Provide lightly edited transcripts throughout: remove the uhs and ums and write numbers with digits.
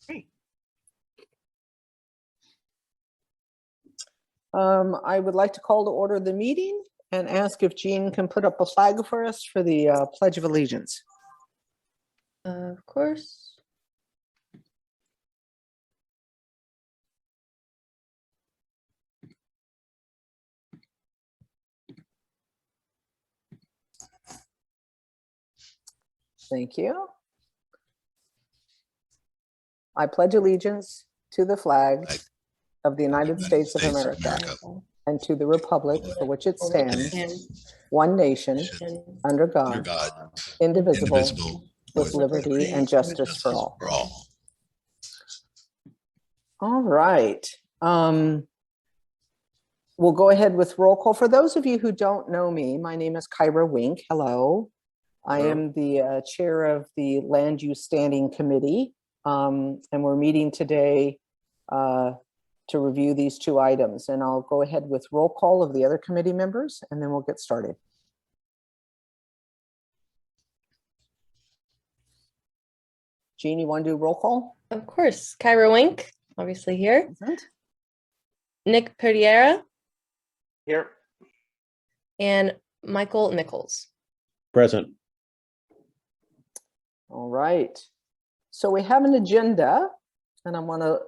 Great. I would like to call to order the meeting and ask if Jean can put up a flag for us for the Pledge of Allegiance. Of course. Thank you. I pledge allegiance to the flag of the United States of America and to the republic for which it stands, one nation, under God, indivisible, with liberty and justice for all. All right. We'll go ahead with roll call. For those of you who don't know me, my name is Kyra Wink. Hello. I am the chair of the Land Use Standing Committee, and we're meeting today to review these two items. And I'll go ahead with roll call of the other committee members, and then we'll get started. Jean, you want to do roll call? Of course. Kyra Wink, obviously here. Present. Nick Perdiera Here. and Michael Nichols. Present. All right. So we have an agenda, and I want to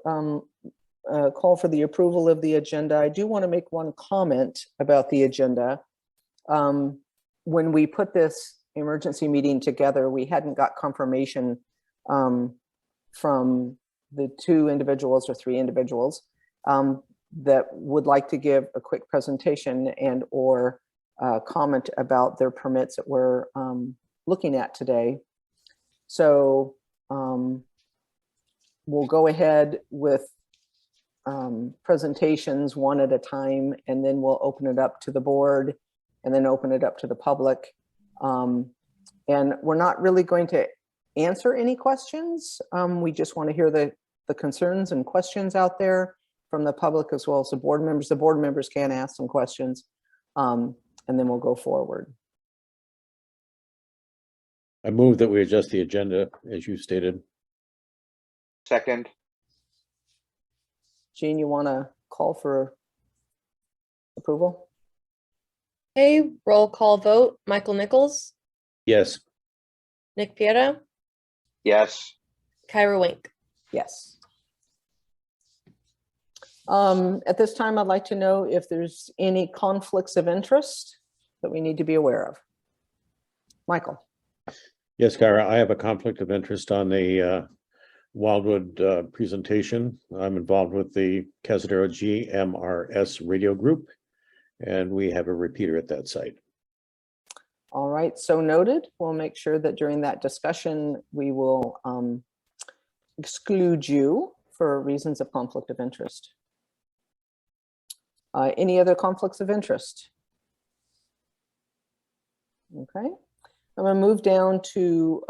call for the approval of the agenda. I do want to make one comment about the agenda. When we put this emergency meeting together, we hadn't got confirmation from the two individuals or three individuals that would like to give a quick presentation and or comment about their permits that we're looking at today. So we'll go ahead with presentations one at a time, and then we'll open it up to the board and then open it up to the public. And we're not really going to answer any questions. We just want to hear the concerns and questions out there from the public as well as the board members. The board members can ask some questions, and then we'll go forward. I move that we adjust the agenda as you stated. Second. Jean, you want to call for approval? Okay, roll call vote. Michael Nichols, Yes. Nick Piera, Yes. Kyra Wink. Yes. At this time, I'd like to know if there's any conflicts of interest that we need to be aware of. Michael. Yes, Kyra, I have a conflict of interest on the Wildwood presentation. I'm involved with the Cazadero GMRS radio group, and we have a repeater at that site. All right, so noted. We'll make sure that during that discussion, we will exclude you for reasons of conflict of interest. Any other conflicts of interest? Okay, I'm gonna move down to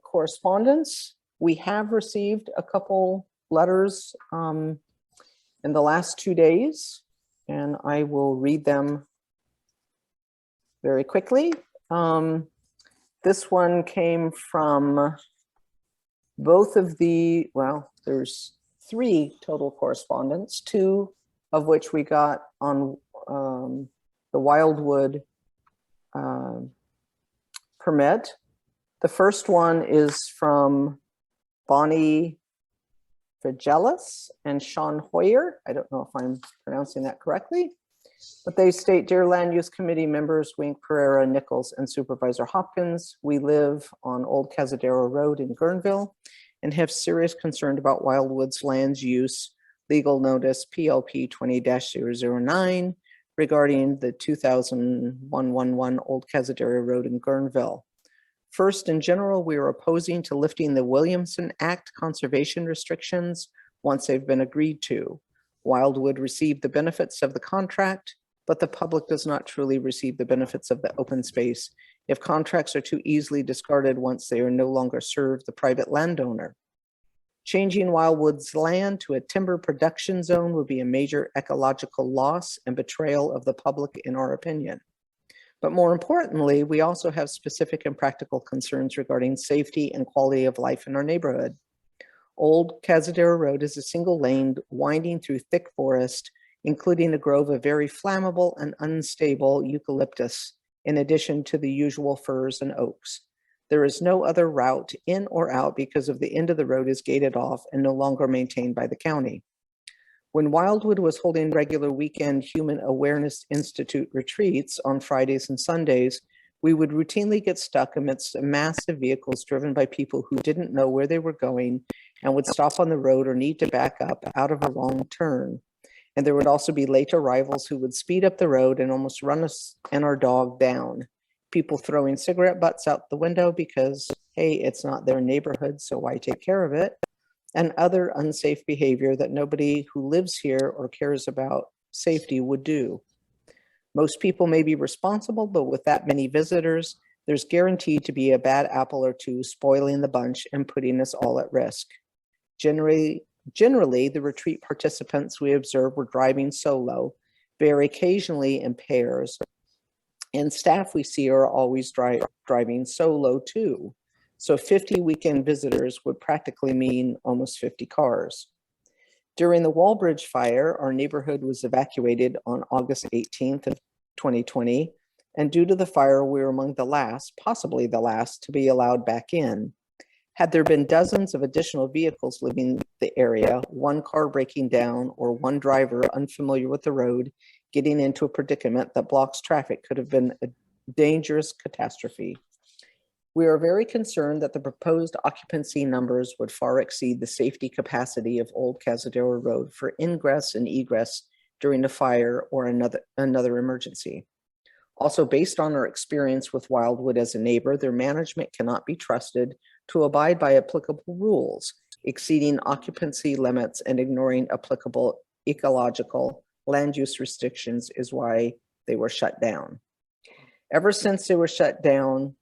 correspondence. We have received a couple letters in the last 2 days, and I will read them very quickly. This one came from both of the, well, there's 3 total correspondence, 2 of which we got on the Wildwood permit. The first one is from Bonnie Figelis and Sean Hoyer. I don't know if I'm pronouncing that correctly, but they state, "Dear Land Use Committee members, Wink, Pereira, Nichols, and Supervisor Hopkins, we live on Old Cazadero Road in Guerneville and have serious concern about Wildwood's lands use legal notice PLP 20-009 regarding the 2111 Old Cazadero Road in Guerneville. First, in general, we are opposing to lifting the Williamson Act conservation restrictions once they've been agreed to. Wildwood received the benefits of the contract, but the public does not truly receive the benefits of the open space if contracts are too easily discarded once they are no longer serve the private landowner. Changing Wildwood's land to a timber production zone would be a major ecological loss and betrayal of the public, in our opinion. But more importantly, we also have specific and practical concerns regarding safety and quality of life in our neighborhood. Old Cazadero Road is a single lane winding through thick forest, including a grove of very flammable and unstable eucalyptus, in addition to the usual firs and oaks. There is no other route in or out because of the end of the road is gated off and no longer maintained by the county. When Wildwood was holding regular weekend Human Awareness Institute retreats on Fridays and Sundays, we would routinely get stuck amidst massive vehicles driven by people who didn't know where they were going and would stop on the road or need to back up out of a wrong turn. And there would also be late arrivals who would speed up the road and almost run us and our dog down. People throwing cigarette butts out the window because, hey, it's not their neighborhood, so why take care of it? And other unsafe behavior that nobody who lives here or cares about safety would do. Most people may be responsible, but with that many visitors, there's guaranteed to be a bad apple or two spoiling the bunch and putting us all at risk. Generally, the retreat participants we observed were driving solo, very occasionally in pairs, and staff we see are always driving solo too. So 50 weekend visitors would practically mean almost 50 cars. During the Wallbridge fire, our neighborhood was evacuated on August 18th of 2020, and due to the fire, we were among the last, possibly the last, to be allowed back in. Had there been dozens of additional vehicles leaving the area, one car breaking down or one driver unfamiliar with the road getting into a predicament that blocks traffic could have been a dangerous catastrophe. We are very concerned that the proposed occupancy numbers would far exceed the safety capacity of Old Cazadero Road for ingress and egress during a fire or another emergency. Also, based on our experience with Wildwood as a neighbor, their management cannot be trusted to abide by applicable rules, exceeding occupancy limits and ignoring applicable ecological land use restrictions is why they were shut down. Ever since they were shut down,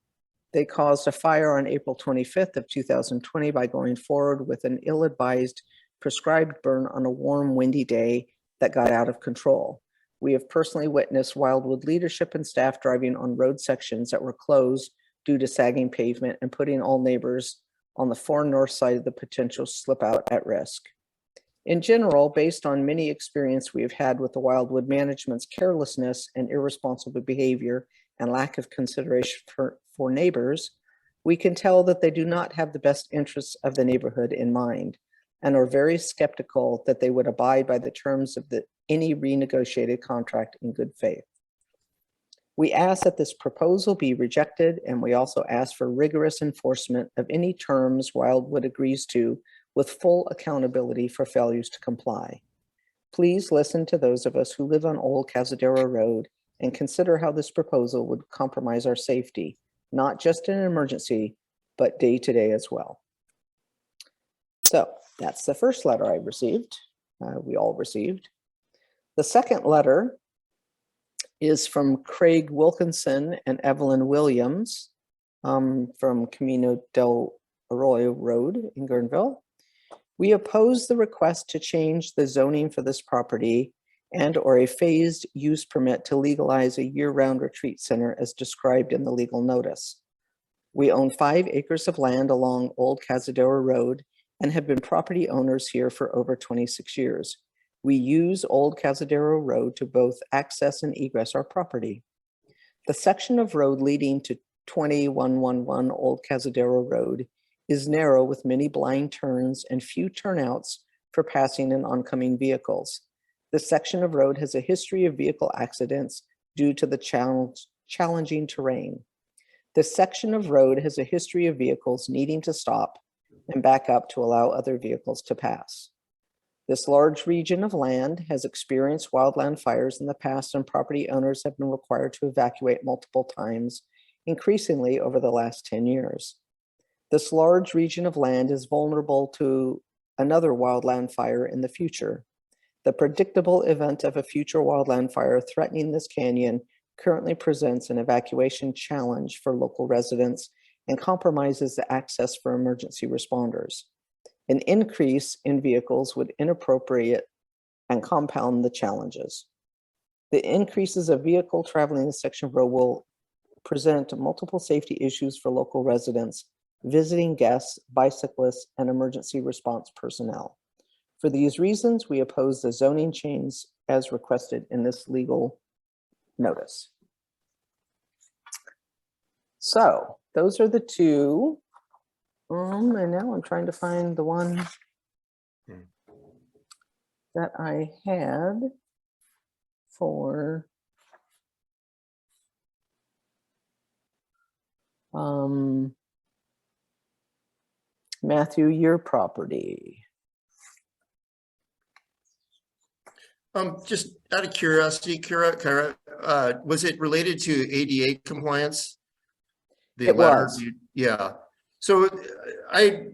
they caused a fire on April 25th of 2020 by going forward with an ill-advised prescribed burn on a warm, windy day that got out of control. We have personally witnessed Wildwood leadership and staff driving on road sections that were closed due to sagging pavement and putting all neighbors on the far north side of the potential slip out at risk. In general, based on many experience we have had with the Wildwood management's carelessness and irresponsible behavior and lack of consideration for neighbors, we can tell that they do not have the best interests of the neighborhood in mind and are very skeptical that they would abide by the terms of any renegotiated contract in good faith. We ask that this proposal be rejected, and we also ask for rigorous enforcement of any terms Wildwood agrees to with full accountability for failures to comply. Please listen to those of us who live on Old Cazadero Road and consider how this proposal would compromise our safety, not just in an emergency, but day to day as well. So that's the first letter I received, we all received. The second letter is from Craig Wilkinson and Evelyn Williams from Camino del Arroyo Road in Guerneville. We oppose the request to change the zoning for this property and or a phased use permit to legalize a year-round retreat center as described in the legal notice. We own 5 acres of land along Old Cazadero Road and have been property owners here for over 26 years. We use Old Cazadero Road to both access and egress our property. The section of road leading to 2111 Old Cazadero Road is narrow with many blind turns and few turnouts for passing and oncoming vehicles. This section of road has a history of vehicle accidents due to the challenging terrain. This section of road has a history of vehicles needing to stop and back up to allow other vehicles to pass. This large region of land has experienced wildland fires in the past, and property owners have been required to evacuate multiple times, increasingly over the last 10 years. This large region of land is vulnerable to another wildland fire in the future. The predictable event of a future wildland fire threatening this canyon currently presents an evacuation challenge for local residents and compromises the access for emergency responders. An increase in vehicles would inappropriate and compound the challenges. The increases of vehicle traveling in this section of road will present multiple safety issues for local residents, visiting guests, bicyclists, and emergency response personnel. For these reasons, we oppose the zoning change as requested in this legal notice. So those are the two. And now I'm trying to find the one that I had for Matthew, your property. Just out of curiosity, Kara, was it related to ADA compliance? The It letter? was. Yeah. So I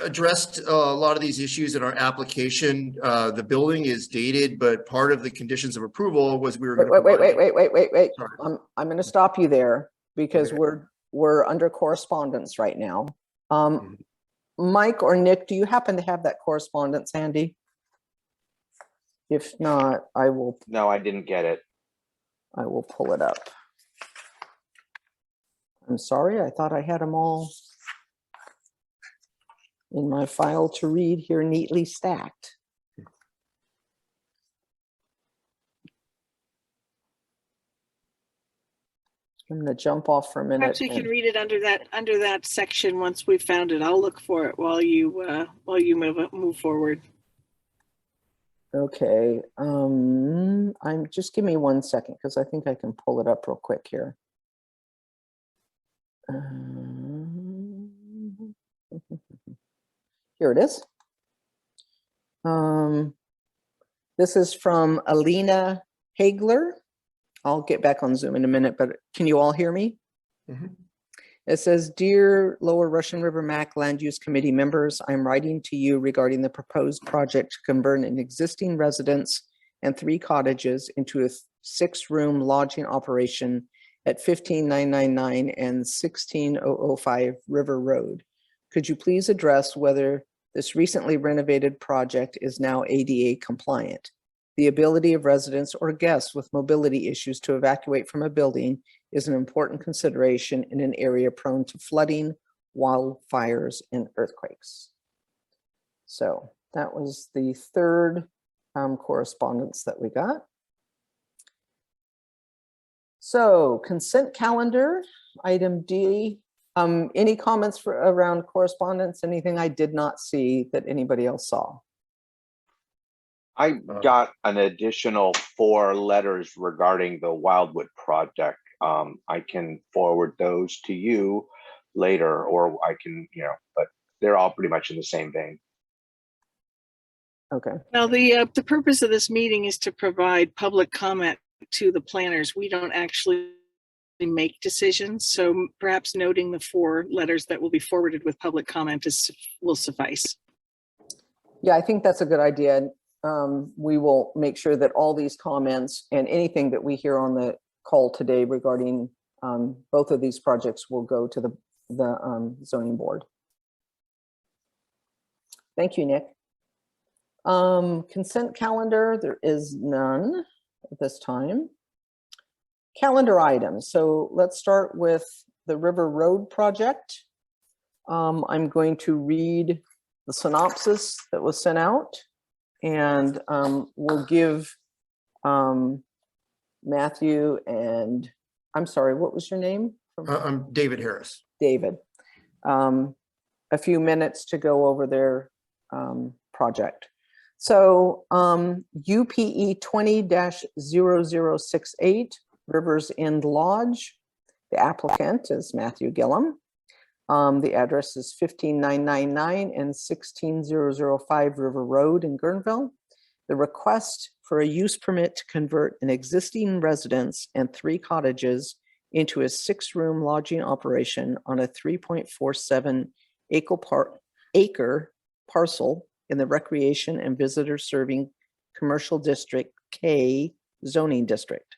addressed a lot of these issues in our application. The building is dated, but part of the conditions of approval was we were going to Wait. Sorry. I'm going to stop you there because Okay. we're under correspondence right now. Mhm. Mike or Nick, do you happen to have that correspondence handy? If not, I will No, I didn't get it. pull it up. I'm sorry, I thought I had them all in my file to read here, neatly stacked. I'm going to jump off for a minute. Perhaps we can and- read it under that section once we've found it. I'll look for it while you move forward. Okay, I'm just give me 1 second because I think I can pull it up real quick here. Here it is. This is from Alina Hagler. I'll get back on Zoom in a minute, but can you all hear me? Mhm. It says, Dear Lower Russian River MAC Land Use Committee members, I'm writing to you regarding the proposed project to convert an existing residence and 3 cottages into a 6-room lodging operation at 15999 and 16005 River Road. Could you please address whether this recently renovated project is now ADA compliant? The ability of residents or guests with mobility issues to evacuate from a building is an important consideration in an area prone to flooding, wildfires, and earthquakes. So that was the third correspondence that we got. So consent calendar, item D. Any comments around correspondence? Anything I did not see that anybody else saw? I got an additional 4 letters regarding the Wildwood project. I can forward those to you later, or I can, but they're all pretty much in the same vein. Okay. Now, the purpose of this meeting is to provide public comment to the planners. We don't actually make decisions, so perhaps noting the 4 letters that will be forwarded with public comment will suffice. Yeah, I think that's a good idea. We will make sure that all these comments and anything that we hear on the call today regarding both of these projects will go to the zoning board. Thank you, Nick. Consent calendar, there is none at this time. Calendar items. So let's start with the River Road project. I'm going to read the synopsis that was sent out, and we'll give Matthew and, I'm sorry, what was your name? I'm David Harris. David. A few minutes to go over their project. So UPE 20-0068, Rivers End Lodge. The applicant is Matthew Gillum. The address is 15999 and 16005 River Road in Guerneville. The request for a use permit to convert an existing residence and 3 cottages into a 6-room lodging operation on a 3.47 acre parcel in the Recreation and Visitor Serving Commercial District K zoning district.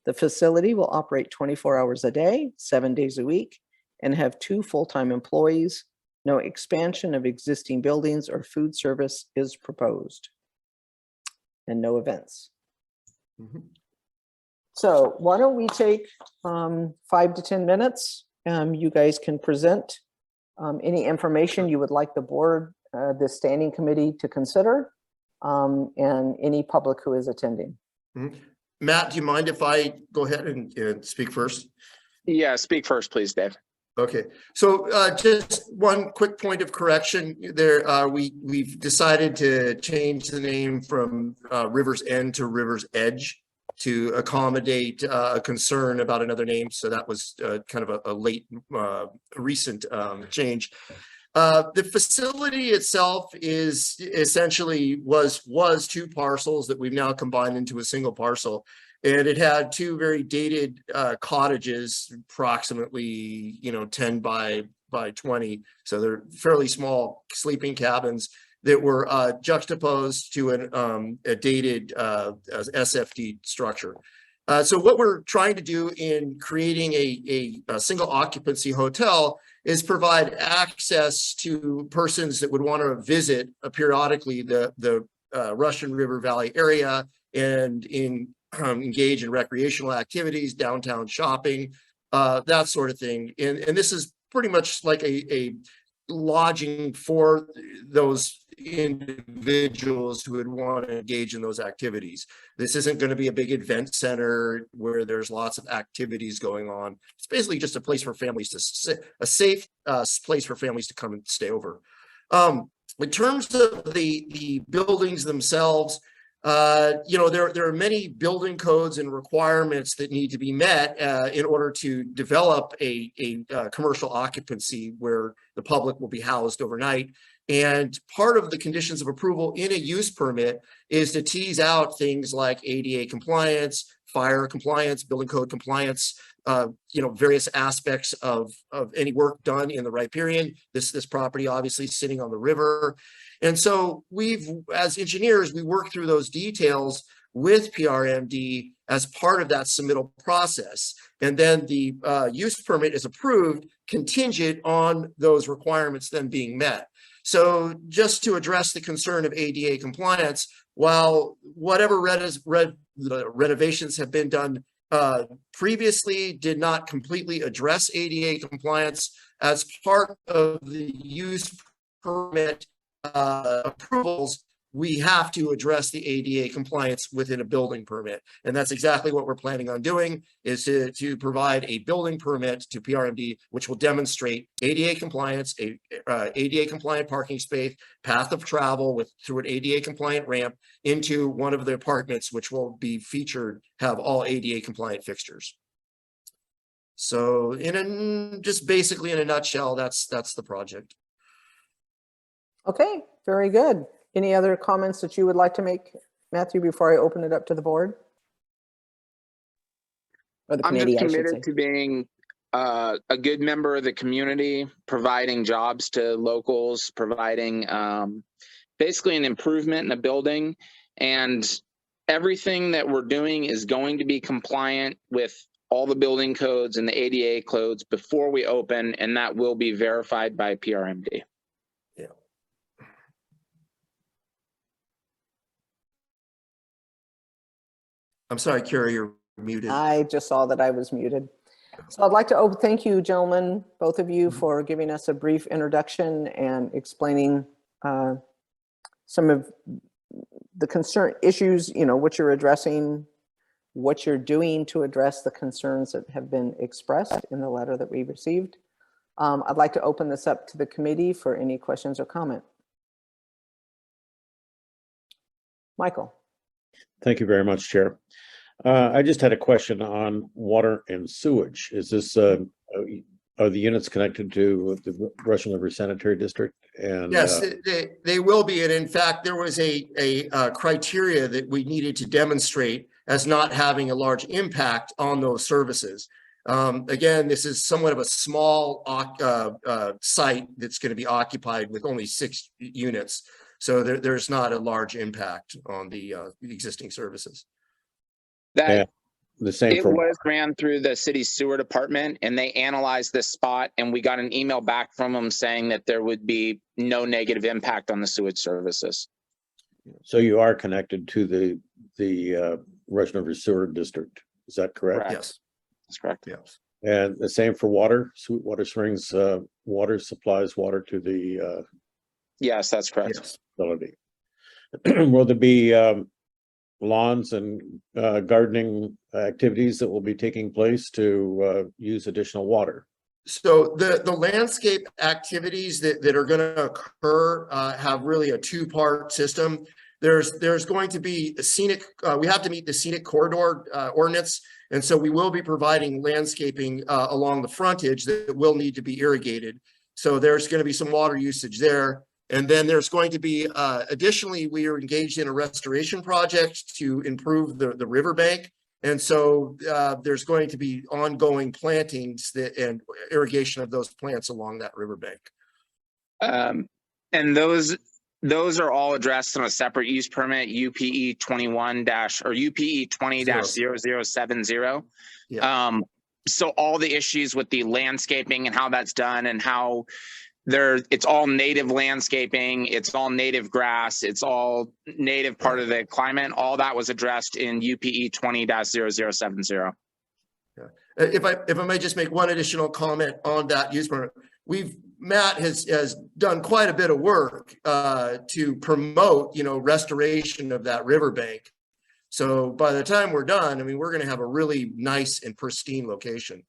The facility will operate 24 hours a day, 7 days a week, and have 2 full-time employees. No expansion of existing buildings or food service is proposed. And no events. Mhm. So why don't we take 5 to 10 minutes? You guys can present Any information you would like the board, the standing committee to consider, and any public who is attending. Matt, do you mind if I go ahead and speak first? Yeah, speak first, please, Dave. Okay, so just one quick point of correction there. We've decided to change the name from River's End to River's Edge to accommodate a concern about another name. So that was kind of a late, recent change. The facility itself is essentially was two parcels that we've now combined into a single parcel. And it had two very dated cottages, approximately 10 by 20. So they're fairly small sleeping cabins that were juxtaposed to a dated SFD structure. So what we're trying to do in creating a single occupancy hotel is provide access to persons that would want to visit periodically the Russian River Valley area and engage in recreational activities, downtown shopping, that sort of thing. And this is pretty much like a lodging for those individuals who would want to engage in those activities. This isn't going to be a big event center where there's lots of activities going on. It's basically just a place for families to sit, a safe place for families to come and stay over. In terms of the buildings themselves, there are many building codes and requirements that need to be met in order to develop a commercial occupancy where the public will be housed overnight. And part of the conditions of approval in a use permit is to tease out things like ADA compliance, fire compliance, building code compliance, various aspects of any work done in the riparian. This property obviously sitting on the river. And so as engineers, we work through those details with PRMD as part of that submittal process. And then the use permit is approved contingent on those requirements then being met. So just to address the concern of ADA compliance, while whatever renovations have been done previously did not completely address ADA compliance, as part of the use permit approvals, we have to address the ADA compliance within a building permit. And that's exactly what we're planning on doing, is to provide a building permit to PRMD, which will demonstrate ADA compliance, ADA compliant parking space, path of travel through an ADA compliant ramp into one of the apartments, which will be featured, have all ADA compliant fixtures. So just basically in a nutshell, that's the project. Okay, very good. Any other comments that you would like to make, Matthew, before I open it up to the board? Or the I'm committee, just I should committed say. to being a good member of the community, providing jobs to locals, providing basically an improvement in a building. And everything that we're doing is going to be compliant with all the building codes and the ADA codes before we open, and that will be verified by PRMD. Yeah. I'm sorry, Carrie, you're muted. I just saw that I was muted. So I'd like to thank you, gentlemen, both of you, for giving us a brief introduction and explaining some of the concern issues, what you're addressing, what you're doing to address the concerns that have been expressed in the letter that we received. I'd like to open this up to the committee for any questions or comment. Michael. Thank you very much, Chair. I just had a question on water and sewage. Is this, are the units connected to the Russian River Sanitary District? And yes, they will be. And in fact, there was a criteria that we needed to demonstrate as not having a large impact on those services. Again, this is somewhat of a small site that's going to be occupied with only 6 units. So there's not a large impact on the existing services. That the same it was ran through the city's sewer department, and they analyzed this spot, and we got an email back from them saying that there would be no negative impact on the sewage services. So you are connected to the Russian River Sewer District. Is that correct? Correct. Yes, That's correct. yes. And the same for water. Sweetwater Springs water supplies water to the Yes, that's correct. Yes. facility. Will there be lawns and gardening activities that will be taking place to use additional water? So the landscape activities that are going to occur have really a two-part system. There's going to be a scenic, we have to meet the scenic corridor ordinance. And so we will be providing landscaping along the frontage that will need to be irrigated. So there's going to be some water usage there. And then there's going to be, additionally, we are engaged in a restoration project to improve the riverbank. And so there's going to be ongoing plantings and irrigation of those plants along that riverbank. And those are all addressed on a separate use permit, UPE 21 or UPE 20-0070. Yeah. So all the issues with the landscaping and how that's done and how it's all native landscaping, it's all native grass, it's all native part of the climate. All that was addressed in UPE 20-0070. Yeah. If I may just make one additional comment on that use permit, Matt has done quite a bit of work to promote, restoration of that riverbank. So by the time we're done, I mean, we're going to have a really nice and pristine location.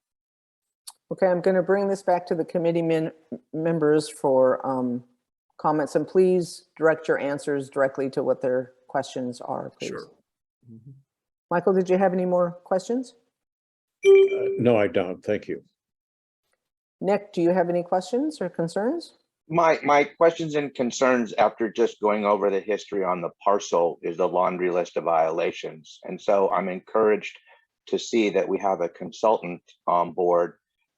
Okay, I'm going to bring this back to the committee members for comments, and please direct your answers directly to what their questions are, please. Sure. Michael, did you have any more questions? No, I don't. Thank you. Nick, do you have any questions or concerns? My questions and concerns after just going over the history on the parcel is the laundry list of violations. And so I'm encouraged to see that we have a consultant on board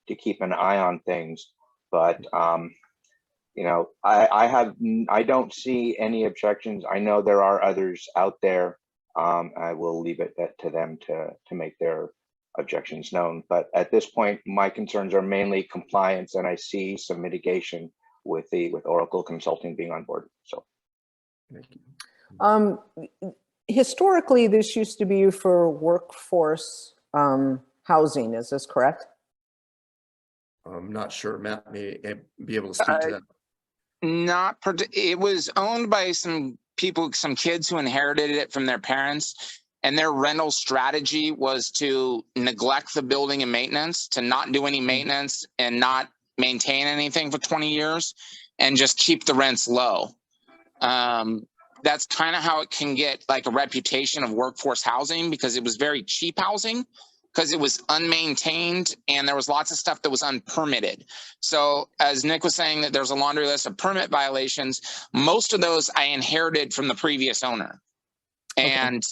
to keep an eye on things. But, I don't see any objections. I know there are others out there. I will leave it to them to make their objections known. But at this point, my concerns are mainly compliance, and I see some mitigation with Oracle Consulting being on board. So, historically, this used to be for workforce housing. Is this correct? I'm not sure. Matt may be able to speak to that. It was owned by some people, some kids who inherited it from their parents, and their rental strategy was to neglect the building and maintenance, to not do any maintenance and not maintain anything for 20 years and just keep the rents low. That's kind of how it can get like a reputation of workforce housing, because it was very cheap housing, because it was unmaintained and there was lots of stuff that was unpermitted. So as Nick was saying, that there's a laundry list of permit violations. Most of those I inherited from the previous owner, and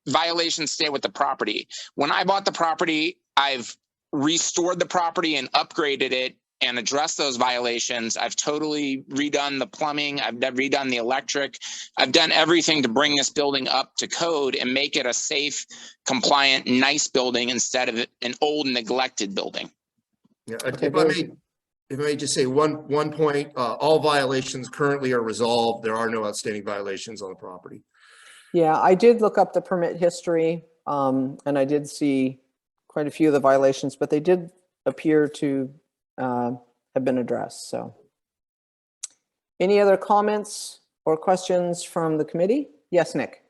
violations stay with the property. When I bought the property, I've restored the property and upgraded it and addressed those violations. I've totally redone the plumbing. I've redone the electric. I've done everything to bring this building up to code and make it a safe, compliant, nice building instead of an old, neglected building. Yeah, if I may just say one point, all violations currently are resolved. There are no outstanding violations on the property. Yeah, I did look up the permit history, and I did see quite a few of the violations, but they did appear to have been addressed. So, any other comments or questions from the committee? Yes, Nick.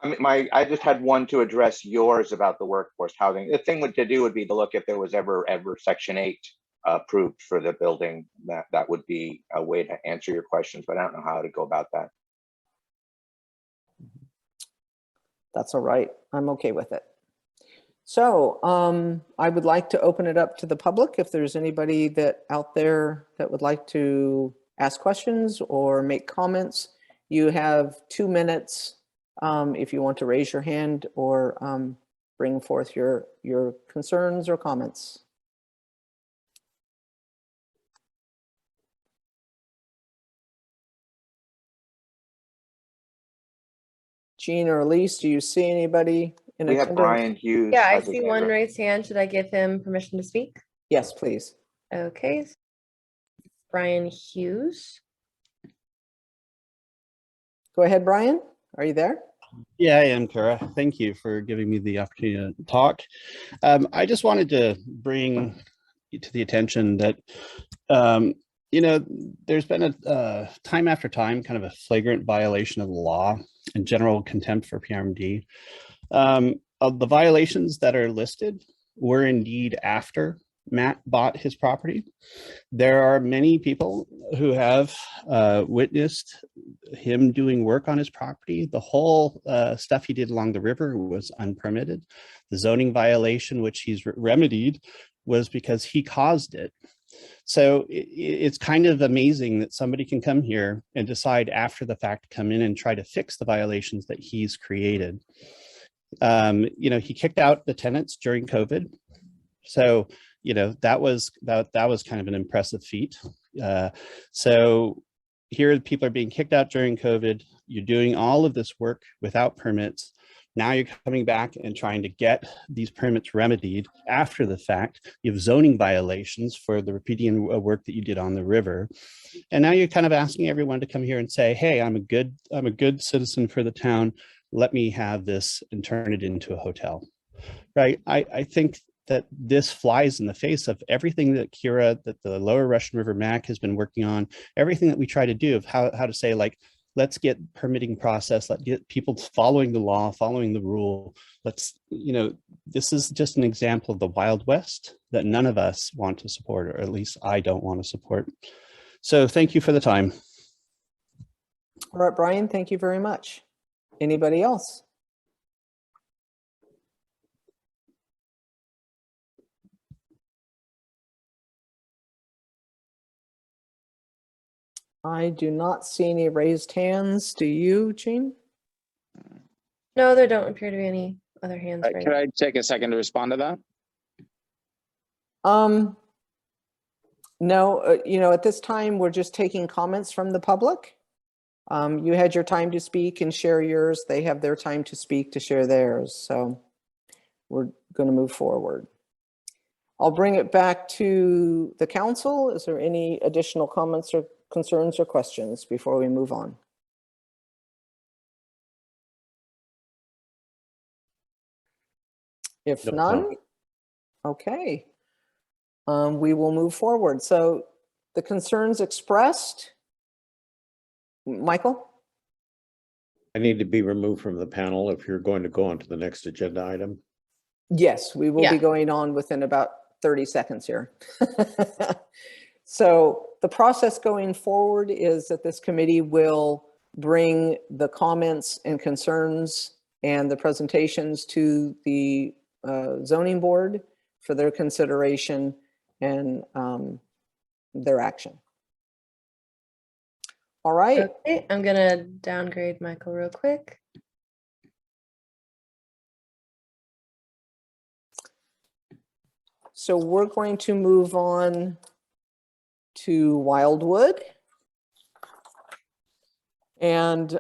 I just had one to address yours about the workforce housing. The thing to do would be to look if there was ever Section 8 approved for the building. That would be a way to answer your questions, but I don't know how to go about that. That's all right. I'm okay with it. So I would like to open it up to the public. If there's anybody out there that would like to ask questions or make comments, you have 2 minutes if you want to raise your hand or bring forth your concerns or comments. Jean or Elise, do you see anybody in We have attendance? Brian Hughes. Yeah, I has his see hand one up. raised hand. Should I give him permission to speak? Yes, please. Okay. Brian Hughes. Go ahead, Brian. Are you there? Yeah, I am, Kara. Thank you for giving me the opportunity to talk. I just wanted to bring to the attention that, um, there's been a time after time kind of a flagrant violation of the law and general contempt for PRMD. Of the violations that are listed were indeed after Matt bought his property. There are many people who have witnessed him doing work on his property. The whole stuff he did along the river was unpermitted. The zoning violation, which he's remedied, was because he caused it. So it's kind of amazing that somebody can come here and decide after the fact to come in and try to fix the violations that he's created. He kicked out the tenants during COVID. So that was kind of an impressive feat. So here people are being kicked out during COVID. You're doing all of this work without permits. Now you're coming back and trying to get these permits remedied after the fact. You have zoning violations for the repeating work that you did on the river. And now you're kind of asking everyone to come here and say, hey, I'm a good citizen for the town. Let me have this and turn it into a hotel, right? I think that this flies in the face of everything that that the Lower Russian River MAC has been working on, everything that we try to do of how to say, like, let's get permitting process, let's get people following the law, following the rule. This is just an example of the Wild West that none of us want to support, or at least I don't want to support. So thank you for the time. All right, Brian, thank you very much. Anybody else? I do not see any raised hands. Do you, Jean? No, there don't appear to be any other hands. Right. Could I take a second to respond to that? No, at this time, we're just taking comments from the public. You had your time to speak and share yours. They have their time to speak to share theirs. So we're going to move forward. I'll bring it back to the council. Is there any additional comments or concerns or questions before we move on? If none, okay. We will move forward. So the concerns expressed, Michael? I need to be removed from the panel if you're going to go on to the next agenda item. Yes, we will be going on within about 30 seconds here. So the process going forward is that this committee will bring the comments and concerns and the presentations to the zoning board for their consideration and their action. All right. Okay, I'm gonna downgrade Michael real quick. So we're going to move on to Wildwood. And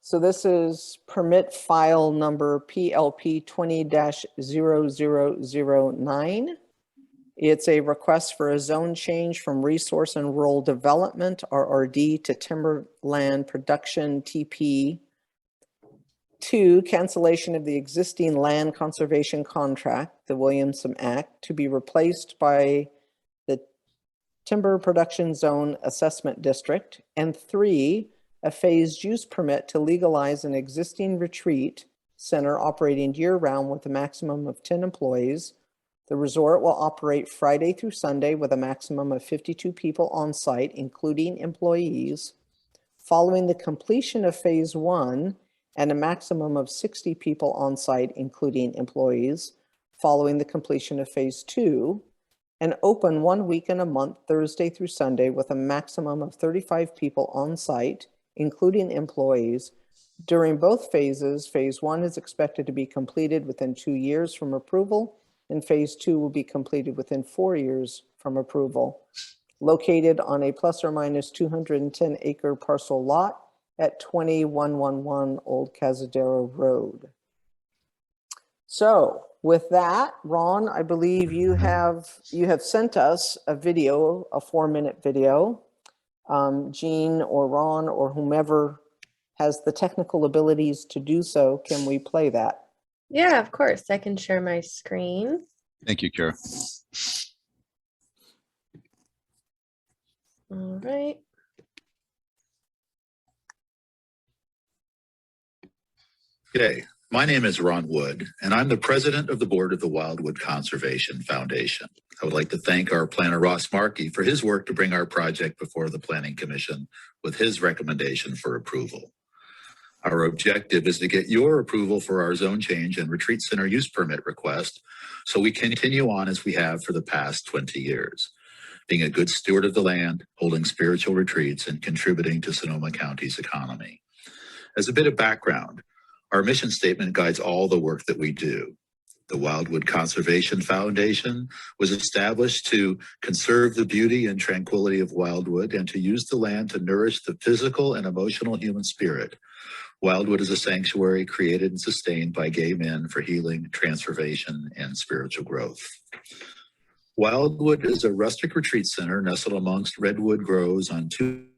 so this is permit file number PLP 20-0009. It's a request for a zone change from Resource and Rural Development, RRD, to Timberland Production, TP. 2, cancellation of the existing land conservation contract, the Williamson Act, to be replaced by the Timber Production Zone Assessment District. And 3, a phased use permit to legalize an existing retreat center operating year-round with a maximum of 10 employees. The resort will operate Friday through Sunday with a maximum of 52 people on site, including employees. Following the completion of phase 1, and a maximum of 60 people on site, including employees, following the completion of phase 2, and open 1 week in a month, Thursday through Sunday, with a maximum of 35 people on site, including employees. During both phases, phase 1 is expected to be completed within 2 years from approval, and phase 2 will be completed within 4 years from approval. Located on a plus or minus 210 acre parcel lot at 2111 Old Cazadero Road. So with that, Ron, I believe you have sent us a video, a 4-minute video. Jean or Ron or whomever has the technical abilities to do so, can we play that? Yeah, of course. I can share my screen. Thank you, Kara. All right. G'day, my name is Ron Wood, and I'm the president of the board of the Wildwood Conservation Foundation. I would like to thank our planner Ross Markey for his work to bring our project before the Planning Commission with his recommendation for approval. Our objective is to get your approval for our zone change and retreat center use permit request so we continue on as we have for the past 20 years, being a good steward of the land, holding spiritual retreats, and contributing to Sonoma County's economy. As a bit of background, our mission statement guides all the work that we do. The Wildwood Conservation Foundation was established to conserve the beauty and tranquility of Wildwood and to use the land to nourish the physical and emotional human spirit. Wildwood is a sanctuary created and sustained by gay men for healing, transformation, and spiritual growth. Wildwood is a rustic retreat center nestled amongst redwood groves on 200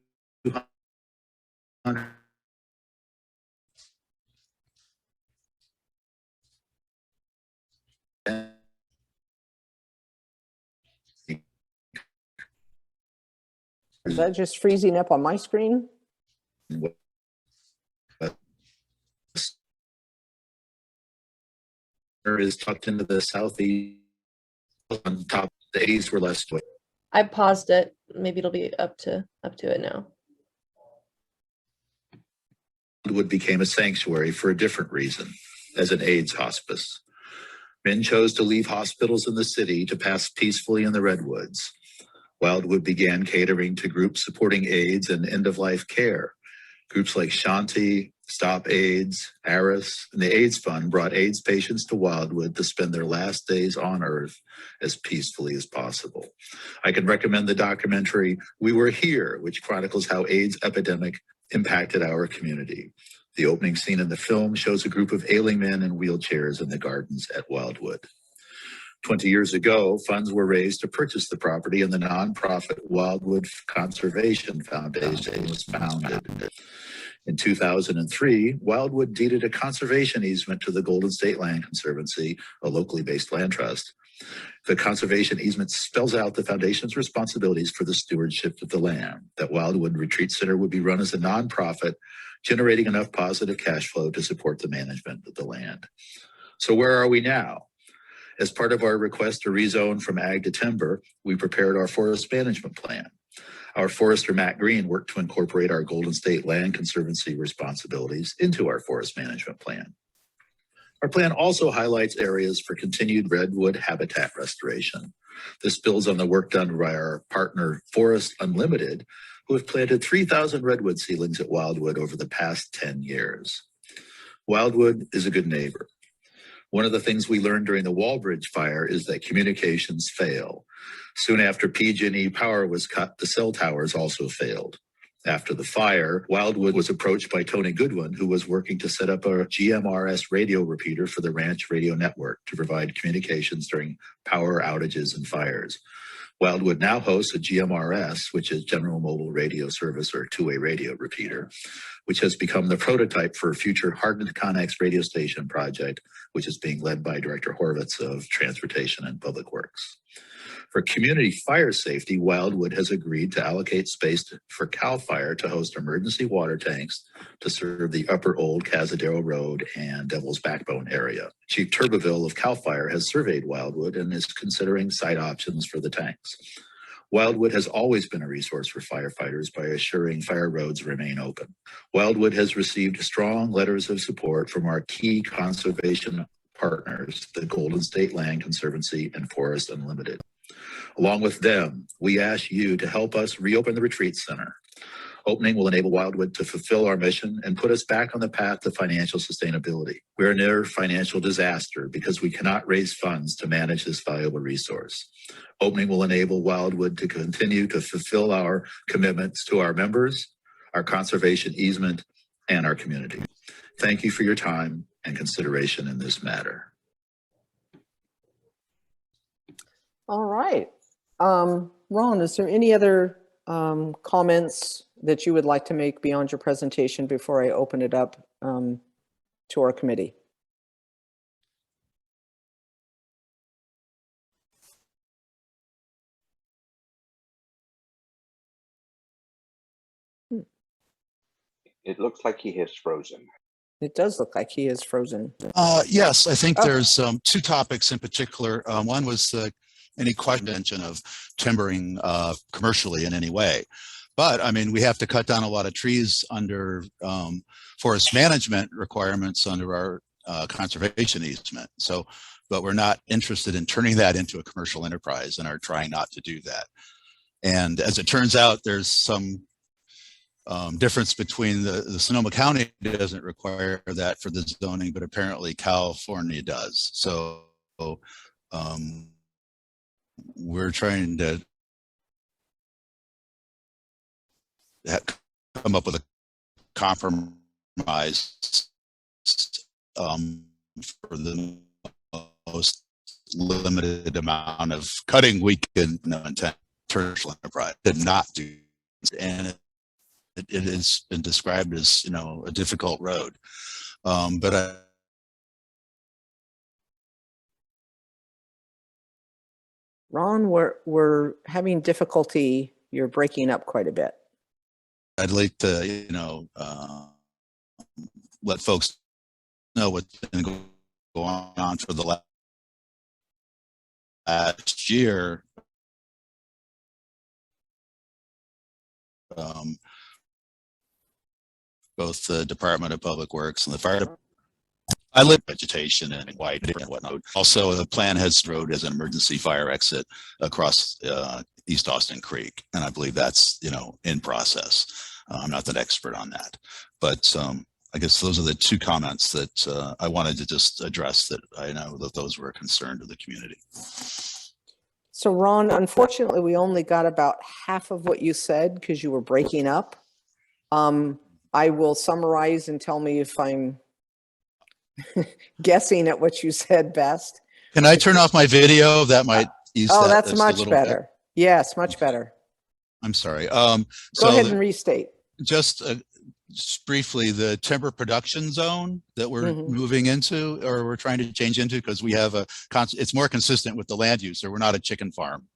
Is that just freezing up on my screen? is tucked into the southeast on top. The A's were less. I paused it. Maybe it'll be up to it now. Wildwood became a sanctuary for a different reason, as an AIDS hospice. Men chose to leave hospitals in the city to pass peacefully in the redwoods. Wildwood began catering to groups supporting AIDS and end-of-life care. Groups like Shanti, Stop AIDS, ARIS, and the AIDS Fund brought AIDS patients to Wildwood to spend their last days on Earth as peacefully as possible. I can recommend the documentary We Were Here, which chronicles how AIDS epidemic impacted our community. The opening scene in the film shows a group of ailing men in wheelchairs in the gardens at Wildwood. 20 years ago, funds were raised to purchase the property and the nonprofit Wildwood Conservation Foundation was founded. In 2003, Wildwood deeded a conservation easement to the Golden State Land Conservancy, a locally based land trust. The conservation easement spells out the foundation's responsibilities for the stewardship of the land, that Wildwood Retreat Center would be run as a nonprofit, generating enough positive cash flow to support the management of the land. So where are we now? As part of our request to rezone from ag to timber, we prepared our forest management plan. Our forester, Matt Green, worked to incorporate our Golden State Land Conservancy responsibilities into our forest management plan. Our plan also highlights areas for continued redwood habitat restoration. This builds on the work done by our partner, Forest Unlimited, who have planted 3,000 redwood seedlings at Wildwood over the past 10 years. Wildwood is a good neighbor. One of the things we learned during the Wallbridge fire is that communications fail. Soon after PG&E power was cut, the cell towers also failed. After the fire, Wildwood was approached by Tony Goodwin, who was working to set up a GMRS radio repeater for the Ranch Radio Network to provide communications during power outages and fires. Wildwood now hosts a GMRS, which is General Mobile Radio Service or two-way radio repeater, which has become the prototype for a future hardened Connex radio station project, which is being led by Director Horvitz of Transportation and Public Works. For community fire safety, Wildwood has agreed to allocate space for CAL FIRE to host emergency water tanks to serve the Upper Old Cazadero Road and Devil's Backbone area. Chief Turbeville of CAL FIRE has surveyed Wildwood and is considering site options for the tanks. Wildwood has always been a resource for firefighters by assuring fire roads remain open. Wildwood has received strong letters of support from our key conservation partners, the Golden State Land Conservancy and Forest Unlimited. Along with them, we ask you to help us reopen the retreat center. Opening will enable Wildwood to fulfill our mission and put us back on the path to financial sustainability. We're near financial disaster because we cannot raise funds to manage this valuable resource. Opening will enable Wildwood to continue to fulfill our commitments to our members, our conservation easement, and our community. Thank you for your time and consideration in this matter. All right. Ron, is there any other comments that you would like to make beyond your presentation before I open it up to our committee? It looks like he has frozen. It does look like he is frozen. Yes, I think Oh. there's two topics in particular. One was any question of timbering commercially in any way. But I mean, we have to cut down a lot of trees under forest management requirements under our conservation easement. So, but we're not interested in turning that into a commercial enterprise and are trying not to do that. And as it turns out, there's some difference between the Sonoma County doesn't require that for the zoning, but apparently California does. So we're trying to come up with a compromise for the most limited amount of cutting we can intend commercial enterprise to not do. And it has been described as, a difficult road. But Ron, we're having difficulty. You're breaking up quite a bit. I'd like to, let folks know what's been going on for the last year. Both the Department of Public Works and the fire department. I live vegetation and widening and whatnot. Also, the plan has road as an emergency fire exit across East Austin Creek, and I believe that's in process. I'm not an expert on that, but I guess those are the two comments that I wanted to just address. That I know that those were a concern to the community. So Ron, unfortunately, we only got about half of what you said because you were breaking up. I will summarize and tell me if I'm guessing at what you said best. Can I turn off my video? That might ease that. Oh, that's just a much little better. bit. Yes, much better. I'm sorry. Go ahead and restate. Just briefly, the timber production zone that we're moving into, or we're trying to change into, because we have it's more consistent with the land use, or we're not a chicken farm,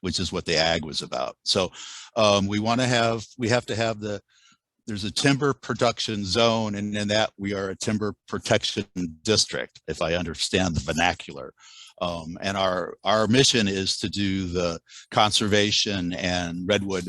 which is what the ag was about. So we have to have there's a timber production zone, and in that we are a timber protection district, if I understand the vernacular. And our mission is to do the conservation and redwood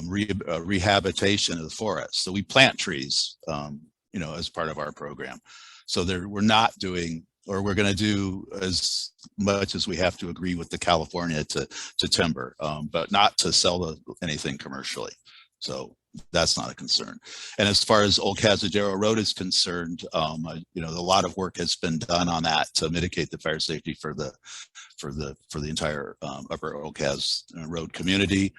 rehabilitation of the forest. So we plant trees, as part of our program. So we're not doing, or we're going to do as much as we have to agree with the California to timber, but not to sell anything commercially. So that's not a concern. And as far as Old Cazadero Road is concerned, a lot of work has been done on that to mitigate the fire safety for the entire upper Old Caz Road community.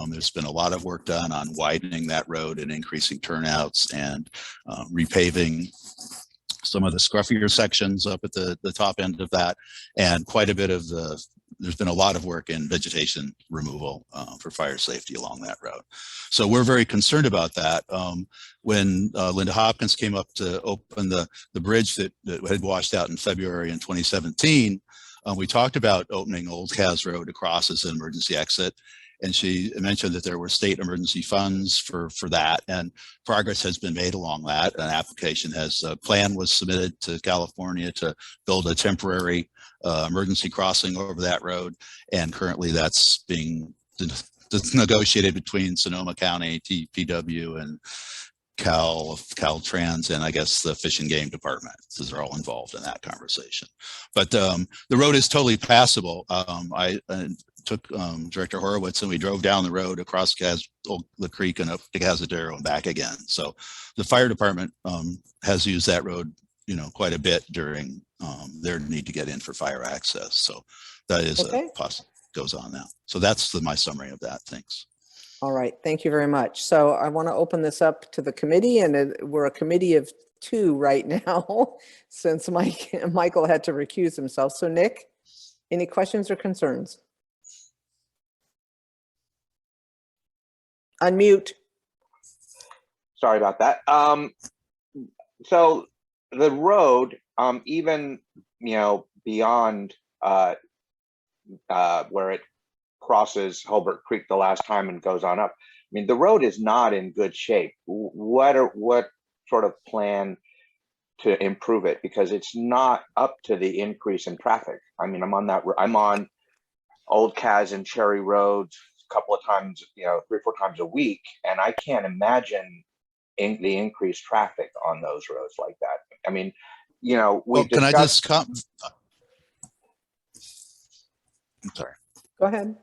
There's been a lot of work done on widening that road and increasing turnouts and repaving some of the scruffier sections up at the top end of that, and quite a bit of there's been a lot of work in vegetation removal for fire safety along that road. So we're very concerned about that. When Linda Hopkins came up to open the bridge that had washed out in February in 2017, we talked about opening Old Caz Road across as an emergency exit. And she mentioned that there were state emergency funds for that, and progress has been made along that. An application a plan was submitted to California to build a temporary emergency crossing over that road. And currently that's being negotiated between Sonoma County, TPW, and Caltrans, and I guess the Fish and Game Department. Those are all involved in that conversation. But the road is totally passable. I took Director Horowitz and we drove down the road across the creek and up to Cazadero and back again. So the fire department has used that road, quite a bit during their need to get in for fire access. So that is goes on now. So that's my summary of that. Thanks. All right, thank you very much. So I want to open this up to the committee, and we're a committee of two right now since Michael had to recuse himself. So Nick, any questions or concerns? Unmute. Sorry about that. So the road, even, beyond where it crosses Hulbert Creek the last time and goes on up, I mean, the road is not in good shape. What sort of plan to improve it? Because it's not up to the increase in traffic. I mean, I'm on Old Kaz and Cherry Roads a couple of times, 3 or 4 times a week, and I can't imagine the increased traffic on those roads like that. I mean, we Can I discussed. just I'm sorry. Go ahead.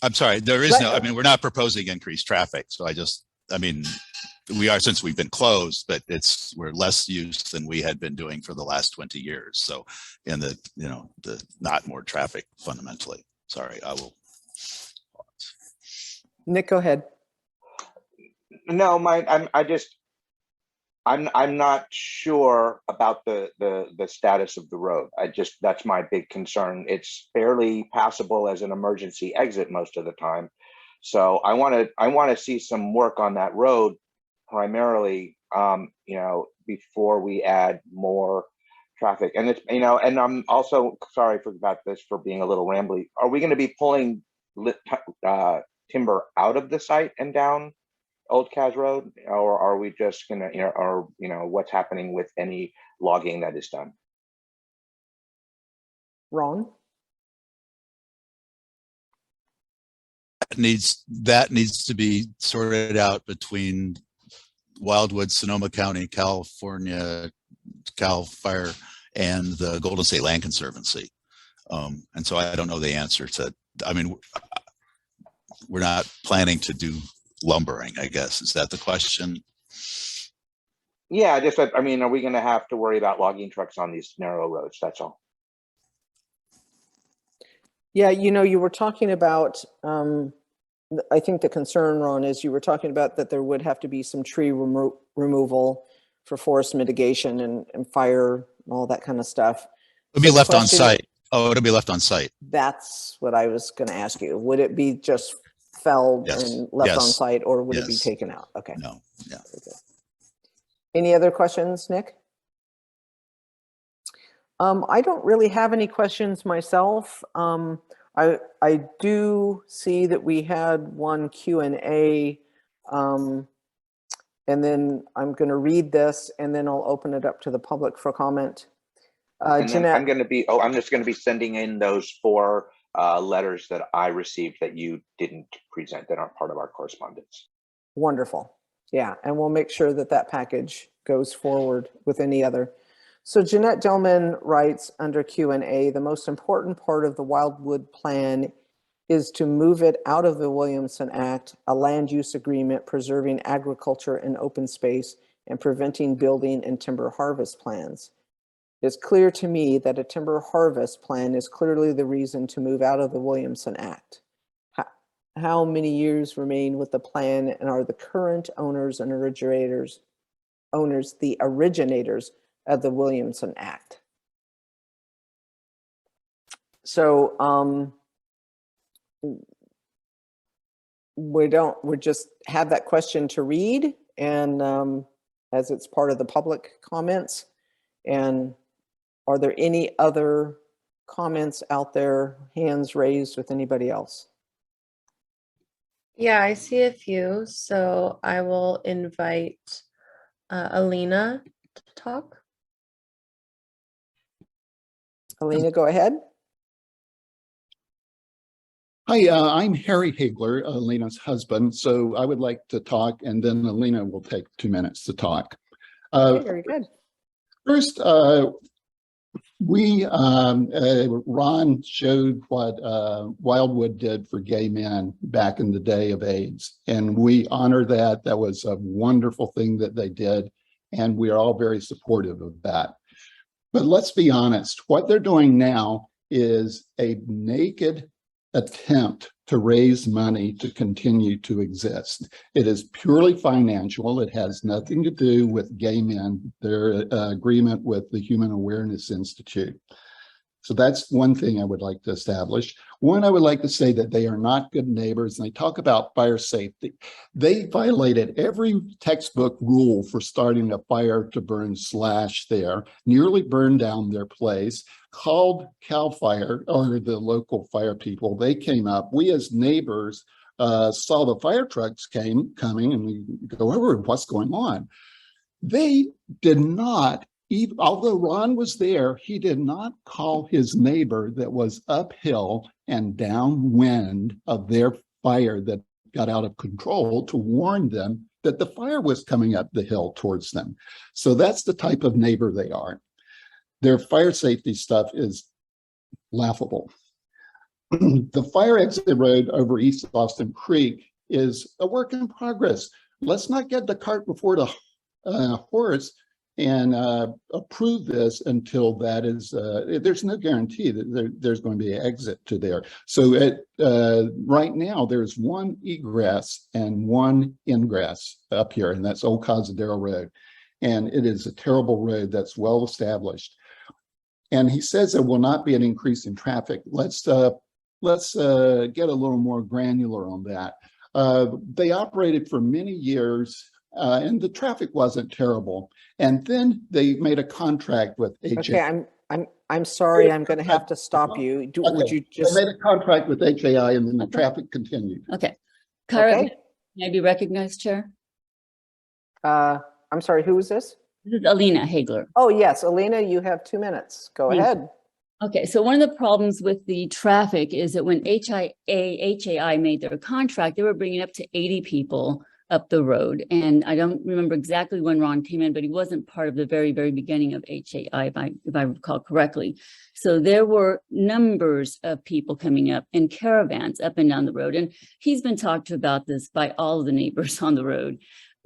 I'm sorry. There is Right. no, I mean, we're not proposing increased traffic. So I mean, we are, since we've been closed, but we're less used than we had been doing for the last 20 years. So, and the not more traffic fundamentally. Sorry, I will. Nick, go ahead. No, I'm not sure about the status of the road. That's my big concern. It's barely passable as an emergency exit most of the time. So I want to see some work on that road primarily, before we add more traffic. And it's, and I'm also sorry about this for being a little rambly. Are we going to be pulling timber out of the site and down Old Kaz Road, or are we just gonna, what's happening with any logging that is done? Ron? That needs to be sorted out between Wildwood, Sonoma County, California, Cal Fire, and the Golden State Land Conservancy. And so I don't know the answer to, I mean, we're not planning to do lumbering, I guess. Is that the question? Yeah, I mean, are we going to have to worry about logging trucks on these narrow roads? That's all. Yeah, you were talking about, I think the concern, Ron, is you were talking about that there would have to be some tree removal for forest mitigation and fire and all that kind of stuff. It'll be left on site. Oh, it'll be left on site. That's what I was going to ask you. Would it be just felled and left on site, or would it be taken out? Okay. No. Yeah. Any other questions, Nick? I don't really have any questions myself. I do see that we had one Q&A, and then I'm going to read this, and then I'll open it up to the public for comment. And then Jeanette, I'm just going to be sending in those 4 letters that I received that you didn't present, that aren't part of our correspondence. wonderful. Yeah, and we'll make sure that that package goes forward with any other. So Jeanette Dillman writes under Q&A, the most important part of the Wildwood plan is to move it out of the Williamson Act, a land use agreement preserving agriculture and open space and preventing building and timber harvest plans. It's clear to me that a timber harvest plan is clearly the reason to move out of the Williamson Act. How many years remain with the plan, and are the current owners and originators of the Williamson Act? So we just have that question to read, and as it's part of the public comments. And are there any other comments out there, hands raised with anybody else? Yeah, I see a few, so I will invite Alina to talk. Alina, go ahead. Hi, I'm Harry Hagler, Alina's husband. So I would like to talk, and then Alina will take 2 minutes to talk. Okay, very good. First, Ron showed what Wildwood did for gay men back in the day of AIDS, and we honor that. That was a wonderful thing that they did, and we are all very supportive of that. But let's be honest, what they're doing now is a naked attempt to raise money to continue to exist. It is purely financial. It has nothing to do with gay men, their agreement with the Human Awareness Institute. So that's one thing I would like to establish. One, I would like to say that they are not good neighbors, and they talk about fire safety. They violated every textbook rule for starting a fire to burn slash there, nearly burned down their place, called CAL FIRE, or the local fire people. They came up. We as neighbors saw the fire trucks coming, and we go over, what's going on? They did not, even, although Ron was there, he did not call his neighbor that was uphill and downwind of their fire that got out of control to warn them that the fire was coming up the hill towards them. So that's the type of neighbor they are. Their fire safety stuff is laughable. The fire exit road over East Austin Creek is a work in progress. Let's not get the cart before the horse and approve this until that is, there's no guarantee that there's going to be an exit to there. So right now, there's one egress and one ingress up here, and that's Old Cazadero Road. And it is a terrible road that's well established. And he says there will not be an increase in traffic. Let's get a little more granular on that. They operated for many years and the traffic wasn't terrible. And then they made a contract with HAI. Okay, I'm sorry, I'm going to have to stop you. Would you just? They made a contract with HAI, and then the traffic continued. Okay. Kara, Okay. may I be recognized, Chair? I'm sorry, who is this? This is Alina Hagler. Oh, yes, Alina, you have 2 minutes. Go Thank you. ahead. Okay, so one of the problems with the traffic is that when HAI made their contract, they were bringing up to 80 people up the road. And I don't remember exactly when Ron came in, but he wasn't part of the very, very beginning of HAI, if I recall correctly. So there were numbers of people coming up in caravans up and down the road. And he's been talked to about this by all of the neighbors on the road.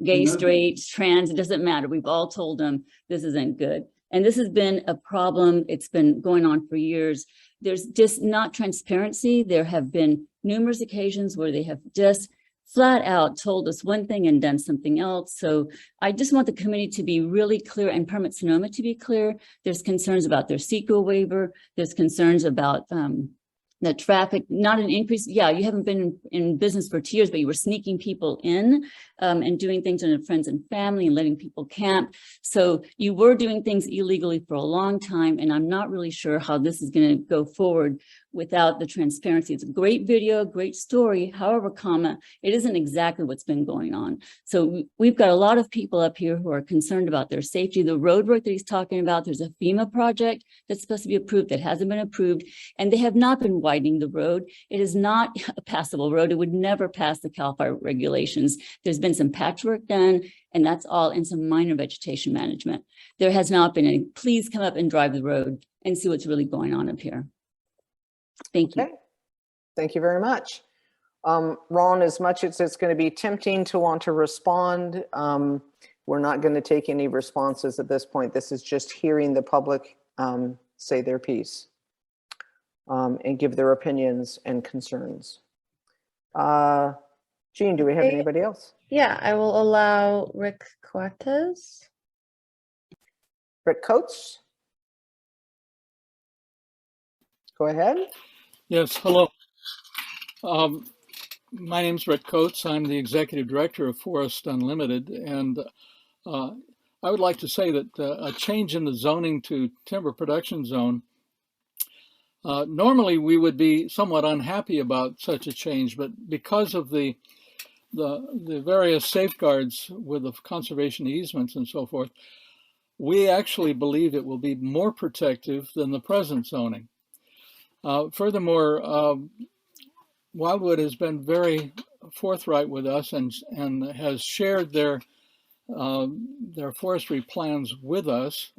Gay, straight, trans, it doesn't matter. We've all told them this isn't good. And this has been a problem. It's been going on for years. There's just not transparency. There have been numerous occasions where they have just flat out told us one thing and done something else. So I just want the committee to be really clear and Permit Sonoma to be clear. There's concerns about their CEQA waiver. There's concerns about the traffic, not an increase. Yeah, you haven't been in business for 2 years, but you were sneaking people in and doing things on friends and family and letting people camp. So you were doing things illegally for a long time, and I'm not really sure how this is going to go forward without the transparency. It's a great video, great story. However, it isn't exactly what's been going on. So we've got a lot of people up here who are concerned about their safety. The road work that he's talking about, there's a FEMA project that's supposed to be approved that hasn't been approved, and they have not been widening the road. It is not a passable road. It would never pass the CAL FIRE regulations. There's been some patchwork done, and that's all, in some minor vegetation management. There has not been any. Please come up and drive the road and see what's really going on up here. Thank you. Okay. Thank you very much. Ron, as much as it's going to be tempting to want to respond, we're not going to take any responses at this point. This is just hearing the public say their piece and give their opinions and concerns. Jean, do we have anybody else? Yeah, I will allow Rick Cortez. Rick Coates? Go ahead. Yes, hello. My name's Rick Coates. I'm the executive director of Forest Unlimited, and I would like to say that a change in the zoning to timber production zone, normally we would be somewhat unhappy about such a change, but because of the various safeguards with the conservation easements and so forth, we actually believe it will be more protective than the present zoning. Furthermore, Wildwood has been very forthright with us and has shared their forestry plans with us,